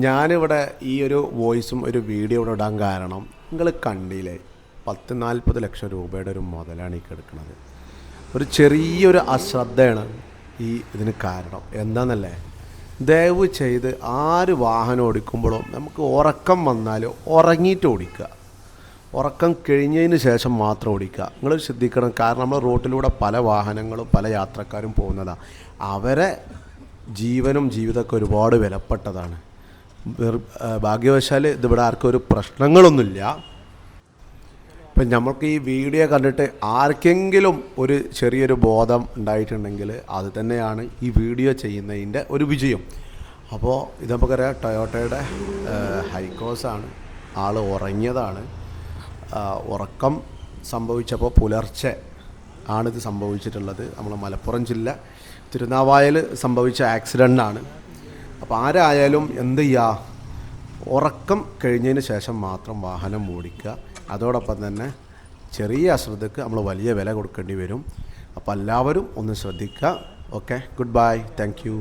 ഞാനിവിടെ ഈ ഒരു വോയിസും ഒരു വീഡിയോ ഇവിടെ ഇടാൻ കാരണം നിങ്ങൾ കണ്ടില്ലേ 10-40 ലക്ഷം രൂപയുടെ ഒരു മുതലാണ് ഈ കിടക്കുന്നത്. ഒരു ചെറിയൊരു അശ്രദ്ധയാണ് ഈ ഇതിന് കാരണം. എന്താണെന്നല്ലേ, ദയവ് ചെയ്ത് ആര് വാഹനം ഓടിക്കുമ്പോഴും നമുക്ക് ഉറക്കം വന്നാൽ ഉറങ്ങിയിട്ട് ഓടിക്കുക, ഉറക്കം കഴിഞ്ഞതിന് ശേഷം മാത്രം ഓടിക്കുക. നിങ്ങൾ ശ്രദ്ധിക്കണം, കാരണം നമ്മൾ റോട്ടിലൂടെ പല വാഹനങ്ങളും പല യാത്രക്കാരും പോകുന്നതാണ്. അവരെ ജീവനും ജീവിതമൊക്കെ ഒരുപാട് വിലപ്പെട്ടതാണ്. ഭാഗ്യവശാൽ ഇതിവിടെ ആർക്കും ഒരു പ്രശ്നങ്ങളൊന്നുമില്ല. ഇപ്പം നമുക്ക് ഈ വീഡിയോ കണ്ടിട്ട് ആർക്കെങ്കിലും ഒരു ചെറിയൊരു ബോധം ഉണ്ടായിട്ടുണ്ടെങ്കിൽ അത് തന്നെയാണ് ഈ വീഡിയോ ചെയ്യുന്നതിൻ്റെ ഒരു വിജയം. അപ്പോൾ ഇത് നമുക്കറിയാം, ടൊയോട്ടയുടെ ഹൈക്രോസാണ്. ആൾ ഉറങ്ങിയതാണ്. ഉറക്കം സംഭവിച്ചപ്പോൾ പുലർച്ചെ ആണിത് സംഭവിച്ചിട്ടുള്ളത്. നമ്മൾ മലപ്പുറം ജില്ല തിരുനാവായയിൽ സംഭവിച്ച ആക്സിഡൻ്റാണ്. അപ്പോൾ ആരായാലും എന്ത് ചെയ്യുക, ഉറക്കം കഴിഞ്ഞതിന് ശേഷം മാത്രം വാഹനം ഓടിക്കുക. അതോടൊപ്പം തന്നെ ചെറിയ അശ്രദ്ധയ്ക്ക് നമ്മൾ വലിയ വില കൊടുക്കേണ്ടി വരും. അപ്പോൾ എല്ലാവരും ഒന്ന് ശ്രദ്ധിക്കുക. Okay, good bye, thank you.